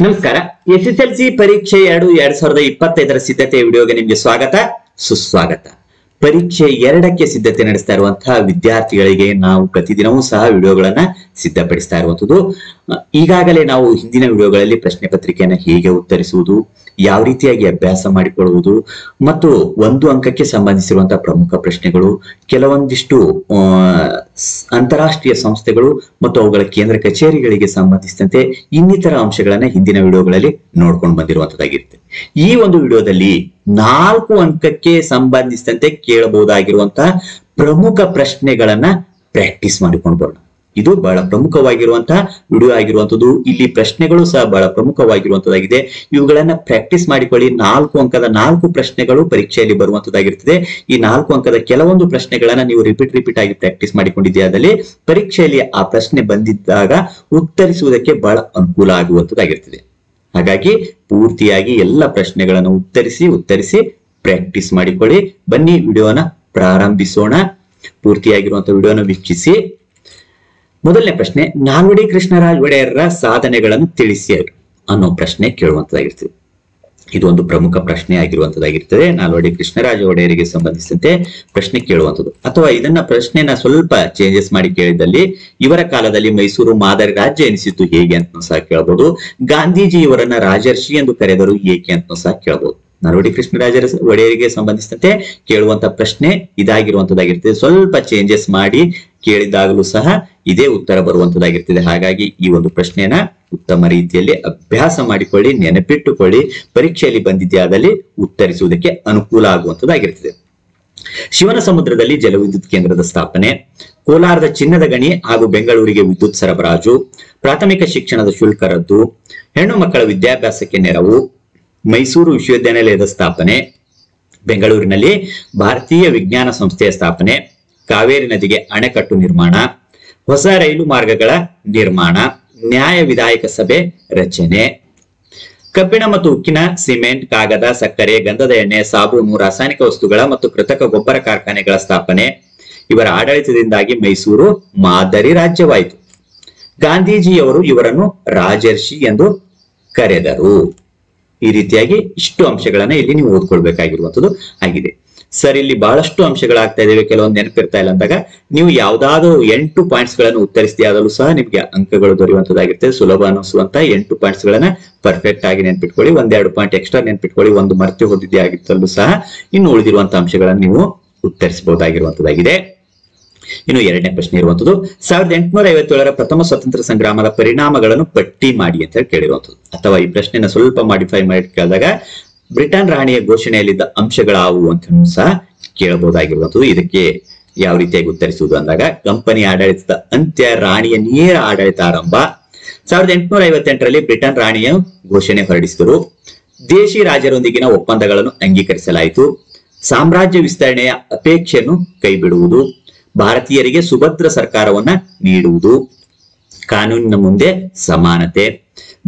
ನಮಸ್ಕಾರ. SSLC ಪರೀಕ್ಷೆ 2025 ಸಿದ್ಧತೆ ವಿಡಿಯೋಗೆ ನಿಮಗೆ ಸ್ವಾಗತ ಸುಸ್ವಾಗತ. ಪರೀಕ್ಷೆ 2ಕ್ಕೆ ಸಿದ್ಧತೆ ನಡೆಸ್ತಾ ಇರುವಂತಹ ವಿದ್ಯಾರ್ಥಿಗಳಿಗೆ ನಾವು ಪ್ರತಿದಿನವೂ ಸಹ ವಿಡಿಯೋಗಳನ್ನ ಸಿದ್ಧಪಡಿಸ್ತಾ ಇರುವಂತದ್ದು. ಈಗಾಗಲೇ ನಾವು ಹಿಂದಿನ ವಿಡಿಯೋಗಳಲ್ಲಿ ಪ್ರಶ್ನೆ ಪತ್ರಿಕೆಯನ್ನು ಹೇಗೆ ಉತ್ತರಿಸುವುದು, ಯಾವ ರೀತಿಯಾಗಿ ಅಭ್ಯಾಸ ಮಾಡಿಕೊಳ್ಳುವುದು ಮತ್ತು 1 ಅಂಕಕ್ಕೆ ಸಂಬಂಧಿಸಿರುವಂತಹ ಪ್ರಮುಖ ಪ್ರಶ್ನೆಗಳು, ಕೆಲವೊಂದಿಷ್ಟು ಅಂತಾರಾಷ್ಟ್ರೀಯ ಸಂಸ್ಥೆಗಳು ಮತ್ತು ಅವುಗಳ ಕೇಂದ್ರ ಕಚೇರಿಗಳಿಗೆ ಸಂಬಂಧಿಸಿದಂತೆ ಇನ್ನಿತರ ಅಂಶಗಳನ್ನ ಹಿಂದಿನ ವಿಡಿಯೋಗಳಲ್ಲಿ ನೋಡ್ಕೊಂಡು ಬಂದಿರುವಂತದ್ದಾಗಿರುತ್ತೆ. ಈ ಒಂದು ವಿಡಿಯೋದಲ್ಲಿ 4 ಅಂಕಕ್ಕೆ ಸಂಬಂಧಿಸಿದಂತೆ ಕೇಳಬಹುದಾಗಿರುವಂತಹ ಪ್ರಮುಖ ಪ್ರಶ್ನೆಗಳನ್ನ ಪ್ರಾಕ್ಟೀಸ್ ಮಾಡಿಕೊಂಡು ಬರೋಣ. ಇದು ಬಹಳ ಪ್ರಮುಖವಾಗಿರುವಂತಹ ವಿಡಿಯೋ ಆಗಿರುವಂತದ್ದು. ಇಲ್ಲಿ ಪ್ರಶ್ನೆಗಳು ಸಹ ಬಹಳ ಪ್ರಮುಖವಾಗಿರುವಂತದ್ದಾಗಿದೆ. ಇವುಗಳನ್ನ ಪ್ರಾಕ್ಟೀಸ್ ಮಾಡಿಕೊಳ್ಳಿ. 4 ಅಂಕದ 4 ಪ್ರಶ್ನೆಗಳು ಪರೀಕ್ಷೆಯಲ್ಲಿ ಬರುವಂತದ್ದಾಗಿರ್ತದೆ. ಈ 4 ಅಂಕದ ಕೆಲವೊಂದು ಪ್ರಶ್ನೆಗಳನ್ನ ನೀವು ರಿಪೀಟ್ ಆಗಿ ಪ್ರಾಕ್ಟೀಸ್ ಮಾಡಿಕೊಂಡಿದ್ದೀಯಾದಲ್ಲಿ ಪರೀಕ್ಷೆಯಲ್ಲಿ ಆ ಪ್ರಶ್ನೆ ಬಂದಿದ್ದಾಗ ಉತ್ತರಿಸುವುದಕ್ಕೆ ಬಹಳ ಅನುಕೂಲ ಆಗುವಂತದ್ದಾಗಿರ್ತದೆ. ಹಾಗಾಗಿ ಪೂರ್ತಿಯಾಗಿ ಎಲ್ಲ ಪ್ರಶ್ನೆಗಳನ್ನು ಉತ್ತರಿಸಿ ಪ್ರಾಕ್ಟೀಸ್ ಮಾಡಿಕೊಳ್ಳಿ. ಬನ್ನಿ ವಿಡಿಯೋನ ಪ್ರಾರಂಭಿಸೋಣ. ಪೂರ್ತಿಯಾಗಿರುವಂತಹ ವಿಡಿಯೋನ ವೀಕ್ಷಿಸಿ. ಮೊದಲನೇ ಪ್ರಶ್ನೆ, ನಾಲ್ವಡಿ ಕೃಷ್ಣರಾಜ ಒಡೆಯರ ಸಾಧನೆಗಳನ್ನು ತಿಳಿಸಿ ಅನ್ನೋ ಪ್ರಶ್ನೆ ಕೇಳುವಂತದ್ದಾಗಿರ್ತದೆ. ಇದು ಒಂದು ಪ್ರಮುಖ ಪ್ರಶ್ನೆ ಆಗಿರುವಂತದ್ದಾಗಿರ್ತದೆ. ನಾಲ್ವಡಿ ಕೃಷ್ಣರಾಜ ಒಡೆಯರಿಗೆ ಸಂಬಂಧಿಸಿದಂತೆ ಪ್ರಶ್ನೆ ಕೇಳುವಂಥದ್ದು. ಅಥವಾ ಇದನ್ನ ಪ್ರಶ್ನೆನ ಸ್ವಲ್ಪ ಚೇಂಜಸ್ ಮಾಡಿ ಕೇಳಿದಲ್ಲಿ, ಇವರ ಕಾಲದಲ್ಲಿ ಮೈಸೂರು ಮಾದರಿ ರಾಜ್ಯ ಎನಿಸಿದ್ದು ಹೇಗೆ ಅಂತ ಸಹ ಕೇಳಬಹುದು. ಗಾಂಧೀಜಿ ಇವರನ್ನ ರಾಜರ್ಷಿ ಎಂದು ಕರೆದರು ಏಕೆ ಅಂತ ಸಹ ಕೇಳಬಹುದು. ನಾಲ್ವಡಿ ಕೃಷ್ಣರಾಜ ಒಡೆಯರಿಗೆ ಸಂಬಂಧಿಸಿದಂತೆ ಕೇಳುವಂತ ಪ್ರಶ್ನೆ ಇದಾಗಿರುವಂತದ್ದಾಗಿರ್ತದೆ. ಸ್ವಲ್ಪ ಚೇಂಜಸ್ ಮಾಡಿ ಕೇಳಿದಾಗಲೂ ಸಹ ಇದೇ ಉತ್ತರ ಬರುವಂತದ್ದಾಗಿರ್ತದೆ. ಹಾಗಾಗಿ ಈ ಒಂದು ಪ್ರಶ್ನೆಯನ್ನ ಉತ್ತಮ ರೀತಿಯಲ್ಲಿ ಅಭ್ಯಾಸ ಮಾಡಿಕೊಳ್ಳಿ, ನೆನಪಿಟ್ಟುಕೊಳ್ಳಿ. ಪರೀಕ್ಷೆಯಲ್ಲಿ ಬಂದಿದ್ಯಾದಲ್ಲಿ ಉತ್ತರಿಸುವುದಕ್ಕೆ ಅನುಕೂಲ ಆಗುವಂತದ್ದಾಗಿರ್ತದೆ. ಶಿವನ ಸಮುದ್ರದಲ್ಲಿ ಜಲವಿದ್ಯುತ್ ಕೇಂದ್ರದ ಸ್ಥಾಪನೆ, ಕೋಲಾರದ ಚಿನ್ನದ ಗಣಿ ಹಾಗೂ ಬೆಂಗಳೂರಿಗೆ ವಿದ್ಯುತ್ ಸರಬರಾಜು, ಪ್ರಾಥಮಿಕ ಶಿಕ್ಷಣದ ಶುಲ್ಕ ರದ್ದು, ಹೆಣ್ಣು ಮಕ್ಕಳ ವಿದ್ಯಾಭ್ಯಾಸಕ್ಕೆ ನೆರವು, ಮೈಸೂರು ವಿಶ್ವವಿದ್ಯಾನಿಲಯದ ಸ್ಥಾಪನೆ, ಬೆಂಗಳೂರಿನಲ್ಲಿ ಭಾರತೀಯ ವಿಜ್ಞಾನ ಸಂಸ್ಥೆಯ ಸ್ಥಾಪನೆ, ಕಾವೇರಿ ನದಿಗೆ ಅಣೆಕಟ್ಟು ನಿರ್ಮಾಣ, ಹೊಸ ರೈಲು ಮಾರ್ಗಗಳ ನಿರ್ಮಾಣ, ನ್ಯಾಯ ವಿಧಾಯಕ ಸಭೆ ರಚನೆ, ಕಬ್ಬಿಣ ಮತ್ತು ಉಕ್ಕಿನ, ಸಿಮೆಂಟ್, ಕಾಗದ, ಸಕ್ಕರೆ, ಗಂಧದ ಎಣ್ಣೆ, ಸಾಬೂನು, ರಾಸಾಯನಿಕ ವಸ್ತುಗಳ ಮತ್ತು ಕೃತಕ ಗೊಬ್ಬರ ಕಾರ್ಖಾನೆಗಳ ಸ್ಥಾಪನೆ. ಇವರ ಆಡಳಿತದಿಂದಾಗಿ ಮೈಸೂರು ಮಾದರಿ ರಾಜ್ಯವಾಯಿತು. ಗಾಂಧೀಜಿಯವರು ಇವರನ್ನು ರಾಜರ್ಷಿ ಎಂದು ಕರೆದರು. ಈ ರೀತಿಯಾಗಿ ಇಷ್ಟು ಅಂಶಗಳನ್ನ ಇಲ್ಲಿ ನೀವು ಓದ್ಕೊಳ್ಬೇಕಾಗಿರುವಂತದ್ದು ಆಗಿದೆ. ಸರ್, ಇಲ್ಲಿ ಬಹಳಷ್ಟು ಅಂಶಗಳಾಗ್ತಾ ಇದಾವೆ, ಕೆಲವೊಂದು ನೆನಪಿರ್ತಾ ಇಲ್ಲ ಅಂದಾಗ ನೀವು ಯಾವ್ದಾದ್ರು 8 ಪಾಯಿಂಟ್ಸ್ ಗಳನ್ನು ಉತ್ತರಿಸಿದಾಗಲೂ ಸಹ ನಿಮ್ಗೆ ಅಂಕಗಳು ದೊರೆಯುವಂತದ್ದಾಗಿರ್ತದೆ. ಸುಲಭ ಅನ್ನಿಸುವಂತ 8 ಪಾಯಿಂಟ್ಸ್ ಗಳನ್ನ ಪರ್ಫೆಕ್ಟ್ ಆಗಿ ನೆನ್ಪಿಟ್ಕೊಳ್ಳಿ. 1-2 ಪಾಯಿಂಟ್ ಎಕ್ಸ್ಟ್ರಾ ನೆನ್ಪಿಟ್ಕೊಳ್ಳಿ. ಒಂದು ಮರ್ತಿ ಹೋದಿದ್ದಾಗಿತ್ತಲ್ಲೂ ಸಹ ಇನ್ನು ಉಳಿದಿರುವಂತಹ ಅಂಶಗಳನ್ನು ನೀವು ಉತ್ತರಿಸಬಹುದಾಗಿರುವಂತದ್ದಾಗಿದೆ. ಇನ್ನು 2ನೇ ಪ್ರಶ್ನೆ ಇರುವಂತದ್ದು, 1857ರ ಪ್ರಥಮ ಸ್ವಾತಂತ್ರ್ಯ ಸಂಗ್ರಾಮದ ಪರಿಣಾಮಗಳನ್ನು ಪಟ್ಟಿ ಮಾಡಿ ಅಂತ ಹೇಳಿ ಕೇಳಿರುವಂತದ್ದು. ಅಥವಾ ಈ ಪ್ರಶ್ನೆನ ಸ್ವಲ್ಪ ಮಾಡಿಫೈ ಮಾಡಿ ಕೇಳಿದಾಗ ಬ್ರಿಟನ್ ರಾಣಿಯ ಘೋಷಣೆಯಲ್ಲಿದ್ದ ಅಂಶಗಳಾವು ಅಂತ ಸಹ ಕೇಳಬಹುದಾಗಿರುವಂತದ್ದು. ಇದಕ್ಕೆ ಯಾವ ರೀತಿಯಾಗಿ ಉತ್ತರಿಸುವುದು ಅಂದಾಗ, ಕಂಪನಿ ಆಡಳಿತದ ಅಂತ್ಯ, ರಾಣಿಯ ನೇರ ಆಡಳಿತ ಆರಂಭ, 1858ರಲ್ಲಿ ಬ್ರಿಟನ್ ರಾಣಿಯ ಘೋಷಣೆ ಹೊರಡಿಸಿದರು, ದೇಶಿ ರಾಜರೊಂದಿಗಿನ ಒಪ್ಪಂದಗಳನ್ನು ಅಂಗೀಕರಿಸಲಾಯಿತು, ಸಾಮ್ರಾಜ್ಯ ವಿಸ್ತರಣೆಯ ಅಪೇಕ್ಷೆಯನ್ನು ಕೈಬಿಡುವುದು, ಭಾರತೀಯರಿಗೆ ಸುಭದ್ರ ಸರ್ಕಾರವನ್ನ ನೀಡುವುದು, ಕಾನೂನಿನ ಮುಂದೆ ಸಮಾನತೆ,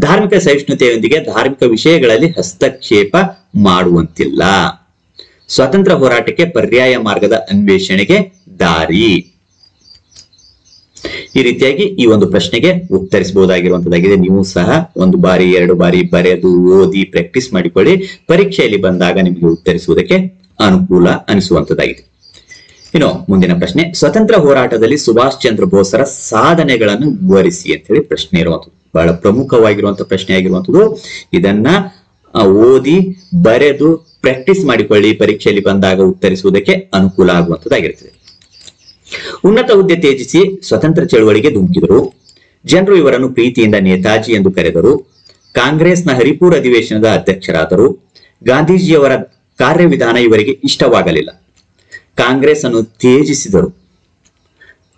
ಧಾರ್ಮಿಕ ಸಹಿಷ್ಣುತೆಯೊಂದಿಗೆ ಧಾರ್ಮಿಕ ವಿಷಯಗಳಲ್ಲಿ ಹಸ್ತಕ್ಷೇಪ ಮಾಡುವಂತಿಲ್ಲ, ಸ್ವಾತಂತ್ರ್ಯ ಹೋರಾಟಕ್ಕೆ ಪರ್ಯಾಯ ಮಾರ್ಗದ ಅನ್ವೇಷಣೆಗೆ ದಾರಿ. ಈ ರೀತಿಯಾಗಿ ಈ ಒಂದು ಪ್ರಶ್ನೆಗೆ ಉತ್ತರಿಸಬಹುದಾಗಿರುವಂತದ್ದಾಗಿದೆ. ನೀವು ಸಹ 1 ಬಾರಿ 2 ಬಾರಿ ಬರೆದು ಓದಿ ಪ್ರಾಕ್ಟೀಸ್ ಮಾಡಿಕೊಳ್ಳಿ. ಪರೀಕ್ಷೆಯಲ್ಲಿ ಬಂದಾಗ ನಿಮಗೆ ಉತ್ತರಿಸುವುದಕ್ಕೆ ಅನುಕೂಲ ಅನಿಸುವಂತದ್ದಾಗಿದೆ. ಇನ್ನು ಮುಂದಿನ ಪ್ರಶ್ನೆ, ಸ್ವತಂತ್ರ ಹೋರಾಟದಲ್ಲಿ ಸುಭಾಷ್ ಚಂದ್ರ ಬೋಸರ ಸಾಧನೆಗಳನ್ನು ವಿವರಿಸಿ ಅಂತ ಹೇಳಿ ಪ್ರಶ್ನೆ ಇರುವಂತದ್ದು. ಬಹಳ ಪ್ರಮುಖವಾಗಿರುವಂತಹ ಪ್ರಶ್ನೆ ಆಗಿರುವಂತದ್ದು. ಇದನ್ನ ಓದಿ ಬರೆದು ಪ್ರಾಕ್ಟೀಸ್ ಮಾಡಿಕೊಳ್ಳಿ. ಪರೀಕ್ಷೆಯಲ್ಲಿ ಬಂದಾಗ ಉತ್ತರಿಸುವುದಕ್ಕೆ ಅನುಕೂಲ ಆಗುವಂತದ್ದಾಗಿರ್ತದೆ. ಉನ್ನತ ಹುದ್ದೆ ತ್ಯಜಿಸಿ ಸ್ವತಂತ್ರ ಚಳವಳಿಗೆ ಧುಮುಕಿದರು, ಜನರು ಇವರನ್ನು ಪ್ರೀತಿಯಿಂದ ನೇತಾಜಿ ಎಂದು ಕರೆದರು, ಕಾಂಗ್ರೆಸ್ನ ಹರಿಪುರ್ ಅಧಿವೇಶನದ ಅಧ್ಯಕ್ಷರಾದರು, ಗಾಂಧೀಜಿಯವರ ಕಾರ್ಯವಿಧಾನ ಇವರಿಗೆ ಇಷ್ಟವಾಗಲಿಲ್ಲ, ಕಾಂಗ್ರೆಸ್ ಅನ್ನು ತ್ಯಜಿಸಿದರು,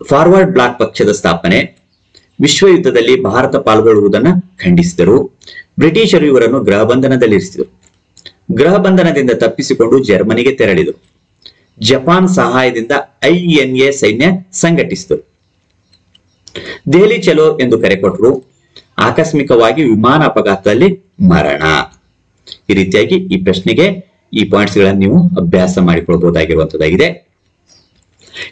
ಫಾರ್ವರ್ಡ್ ಬ್ಲಾಕ್ ಪಕ್ಷದ ಸ್ಥಾಪನೆ, ವಿಶ್ವ ಯುದ್ಧದಲ್ಲಿ ಭಾರತ ಪಾಲ್ಗೊಳ್ಳುವುದನ್ನು ಖಂಡಿಸಿದರು, ಬ್ರಿಟಿಷರು ಇವರನ್ನು ಗೃಹ ಬಂಧನದಲ್ಲಿರಿಸಿದರು, ಗೃಹ ಬಂಧನದಿಂದ ತಪ್ಪಿಸಿಕೊಂಡು ಜರ್ಮನಿಗೆ ತೆರಳಿದರು, ಜಪಾನ್ ಸಹಾಯದಿಂದ INA ಸೈನ್ಯ ಸಂಘಟಿಸಿದರು, ದೆಹಲಿ ಚಲೋ ಎಂದು ಕರೆ ಕೊಟ್ಟರು, ಆಕಸ್ಮಿಕವಾಗಿ ವಿಮಾನ ಅಪಘಾತದಲ್ಲಿ ಮರಣ. ಈ ರೀತಿಯಾಗಿ ಈ ಪ್ರಶ್ನೆಗೆ ಈ ಪಾಯಿಂಟ್ಸ್ ಗಳನ್ನು ನೀವು ಅಭ್ಯಾಸ ಮಾಡಿಕೊಳ್ಳಬಹುದಾಗಿರುವಂತದ್ದಾಗಿದೆ.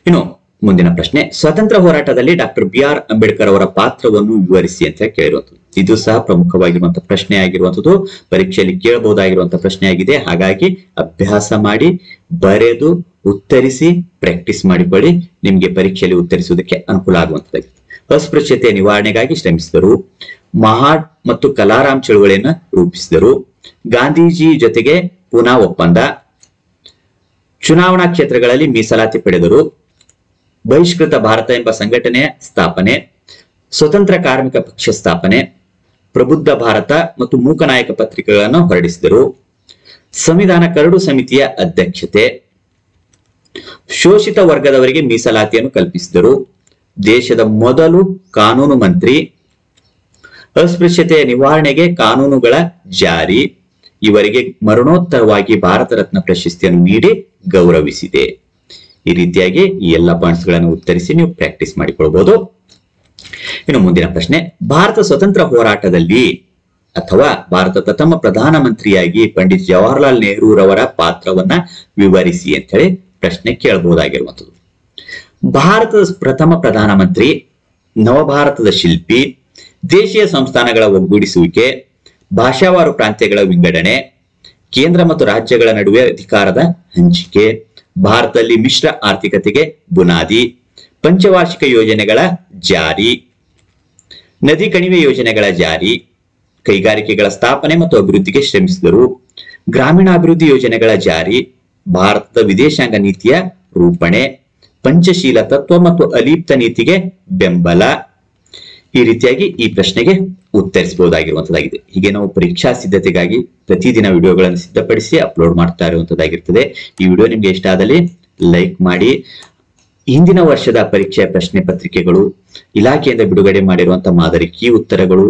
ಇನ್ನು ಮುಂದಿನ ಪ್ರಶ್ನೆ, ಸ್ವತಂತ್ರ ಹೋರಾಟದಲ್ಲಿ ಡಾಕ್ಟರ್ BR ಅಂಬೇಡ್ಕರ್ ಅವರ ಪಾತ್ರವನ್ನು ವಿವರಿಸಿ ಅಂತ ಕೇಳಿರುವಂತದ್ದು. ಇದು ಸಹ ಪ್ರಮುಖವಾಗಿರುವಂತಹ ಪ್ರಶ್ನೆ ಆಗಿರುವಂತದ್ದು, ಪರೀಕ್ಷೆಯಲ್ಲಿ ಕೇಳಬಹುದಾಗಿರುವಂತಹ ಪ್ರಶ್ನೆ ಆಗಿದೆ. ಹಾಗಾಗಿ ಅಭ್ಯಾಸ ಮಾಡಿ, ಬರೆದು, ಉತ್ತರಿಸಿ, ಪ್ರಾಕ್ಟೀಸ್ ಮಾಡಿಕೊಳ್ಳಿ. ನಿಮ್ಗೆ ಪರೀಕ್ಷೆಯಲ್ಲಿ ಉತ್ತರಿಸುವುದಕ್ಕೆ ಅನುಕೂಲ ಆಗುವಂತದ್ದಾಗಿದೆ. ಅಸ್ಪೃಶ್ಯತೆ ನಿವಾರಣೆಗಾಗಿ ಶ್ರಮಿಸಿದರು. ಮಹಾಡ್ ಮತ್ತು ಕಲಾರಾಮ್ ಚಳುವಳಿಯನ್ನ ರೂಪಿಸಿದರು. ಗಾಂಧೀಜಿ ಜೊತೆಗೆ ಪೂನಾ ಒಪ್ಪಂದ. ಚುನಾವಣಾ ಕ್ಷೇತ್ರಗಳಲ್ಲಿ ಮೀಸಲಾತಿ ಪಡೆದರು. ಬಹಿಷ್ಕೃತ ಭಾರತ ಎಂಬ ಸಂಘಟನೆಯ ಸ್ಥಾಪನೆ. ಸ್ವತಂತ್ರ ಕಾರ್ಮಿಕ ಪಕ್ಷ ಸ್ಥಾಪನೆ. ಪ್ರಬುದ್ಧ ಭಾರತ ಮತ್ತು ಮೂಕನಾಯಕ ಪತ್ರಿಕೆಗಳನ್ನು ಹೊರಡಿಸಿದರು. ಸಂವಿಧಾನ ಕರಡು ಸಮಿತಿಯ ಅಧ್ಯಕ್ಷತೆ. ಶೋಷಿತ ವರ್ಗದವರಿಗೆ ಮೀಸಲಾತಿಯನ್ನು ಕಲ್ಪಿಸಿದರು. ದೇಶದ ಮೊದಲು ಕಾನೂನು ಮಂತ್ರಿ. ಅಸ್ಪೃಶ್ಯತೆಯ ನಿವಾರಣೆಗೆ ಕಾನೂನುಗಳ ಜಾರಿ. ಇವರಿಗೆ ಮರಣೋತ್ತರವಾಗಿ ಭಾರತ ರತ್ನ ಪ್ರಶಸ್ತಿಯನ್ನು ನೀಡಿ ಗೌರವಿಸಿದೆ. ಈ ರೀತಿಯಾಗಿ ಈ ಎಲ್ಲ ಪಾಯಿಂಟ್ಸ್ ಗಳನ್ನು ಉತ್ತರಿಸಿ ನೀವು ಪ್ರಾಕ್ಟೀಸ್ ಮಾಡಿಕೊಳ್ಬಹುದು. ಇನ್ನು ಮುಂದಿನ ಪ್ರಶ್ನೆ, ಭಾರತ ಸ್ವತಂತ್ರ ಹೋರಾಟದಲ್ಲಿ ಅಥವಾ ಭಾರತ ಪ್ರಥಮ ಪ್ರಧಾನಮಂತ್ರಿಯಾಗಿ ಪಂಡಿತ್ ಜವಾಹರ್ಲಾಲ್ ನೆಹರೂರವರ ಪಾತ್ರವನ್ನ ವಿವರಿಸಿ ಅಂತ ಹೇಳಿ ಪ್ರಶ್ನೆ ಕೇಳಬಹುದಾಗಿರುವಂಥದ್ದು. ಭಾರತದ ಪ್ರಥಮ ಪ್ರಧಾನಮಂತ್ರಿ, ನವಭಾರತದ ಶಿಲ್ಪಿ, ದೇಶೀಯ ಸಂಸ್ಥಾನಗಳ ಒಗ್ಗೂಡಿಸುವಿಕೆ, ಭಾಷಾವಾರು ಪ್ರಾಂತ್ಯಗಳ ವಿಂಗಡಣೆ, ಕೇಂದ್ರ ಮತ್ತು ರಾಜ್ಯಗಳ ನಡುವೆ ಅಧಿಕಾರದ ಹಂಚಿಕೆ, ಭಾರತದಲ್ಲಿ ಮಿಶ್ರ ಆರ್ಥಿಕತೆಗೆ ಬುನಾದಿ, ಪಂಚವಾರ್ಷಿಕ ಯೋಜನೆಗಳ ಜಾರಿ, ನದಿ ಕಣಿವೆ ಯೋಜನೆಗಳ ಜಾರಿ, ಕೈಗಾರಿಕೆಗಳ ಸ್ಥಾಪನೆ ಮತ್ತು ಅಭಿವೃದ್ಧಿಗೆ ಶ್ರಮಿಸಿದರು. ಗ್ರಾಮೀಣಾಭಿವೃದ್ಧಿ ಯೋಜನೆಗಳ ಜಾರಿ, ಭಾರತದ ವಿದೇಶಾಂಗ ನೀತಿಯ ರೂಪಣೆ, ಪಂಚಶೀಲ ತತ್ವ ಮತ್ತು ಅಲಿಪ್ತ ನೀತಿಗೆ ಬೆಂಬಲ. ಈ ರೀತಿಯಾಗಿ ಈ ಪ್ರಶ್ನೆಗೆ ಉತ್ತರಿಸಬಹುದಾಗಿರುವಂತದ್ದಾಗಿದೆ. ಹೀಗೆ ನಾವು ಪರೀಕ್ಷಾ ಸಿದ್ಧತೆಗಾಗಿ ಪ್ರತಿದಿನ ವಿಡಿಯೋಗಳನ್ನು ಸಿದ್ಧಪಡಿಸಿ ಅಪ್ಲೋಡ್ ಮಾಡ್ತಾ ಇರುವಂತದ್ದಾಗಿರ್ತದೆ. ಈ ವಿಡಿಯೋ ನಿಮ್ಗೆ ಇಷ್ಟ ಆದಲ್ಲಿ ಲೈಕ್ ಮಾಡಿ. ಹಿಂದಿನ ವರ್ಷದ ಪರೀಕ್ಷೆಯ ಪ್ರಶ್ನೆ ಪತ್ರಿಕೆಗಳು, ಇಲಾಖೆಯಿಂದ ಬಿಡುಗಡೆ ಮಾಡಿರುವಂತಹ ಮಾದರಿ ಕೀ ಉತ್ತರಗಳು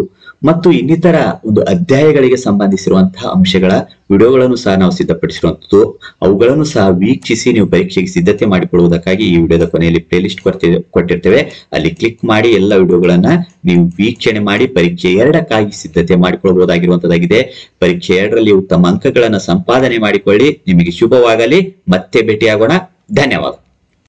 ಮತ್ತು ಇನ್ನಿತರ ಒಂದು ಅಧ್ಯಾಯಗಳಿಗೆ ಸಂಬಂಧಿಸಿರುವಂತಹ ಅಂಶಗಳ ವಿಡಿಯೋಗಳನ್ನು ಸಹ ನಾವು ಸಿದ್ಧಪಡಿಸಿರುವಂತದ್ದು. ಅವುಗಳನ್ನು ಸಹ ವೀಕ್ಷಿಸಿ ನೀವು ಪರೀಕ್ಷೆಗೆ ಸಿದ್ಧತೆ ಮಾಡಿಕೊಳ್ಳುವುದಕ್ಕಾಗಿ ಈ ವಿಡಿಯೋದ ಕೊನೆಯಲ್ಲಿ ಪ್ಲೇ ಲಿಸ್ಟ್ ಕೊಟ್ಟಿರ್ತೇವೆ. ಅಲ್ಲಿ ಕ್ಲಿಕ್ ಮಾಡಿ ಎಲ್ಲ ವಿಡಿಯೋಗಳನ್ನ ನೀವು ವೀಕ್ಷಣೆ ಮಾಡಿ ಪರೀಕ್ಷೆ 2ಕ್ಕಾಗಿ ಸಿದ್ಧತೆ ಮಾಡಿಕೊಳ್ಳಬಹುದಾಗಿರುವಂತದ್ದಾಗಿದೆ. ಪರೀಕ್ಷೆ 2ರಲ್ಲಿ ಉತ್ತಮ ಅಂಕಗಳನ್ನು ಸಂಪಾದನೆ ಮಾಡಿಕೊಳ್ಳಿ. ನಿಮಗೆ ಶುಭವಾಗಲಿ. ಮತ್ತೆ ಭೇಟಿಯಾಗೋಣ. ಧನ್ಯವಾದ.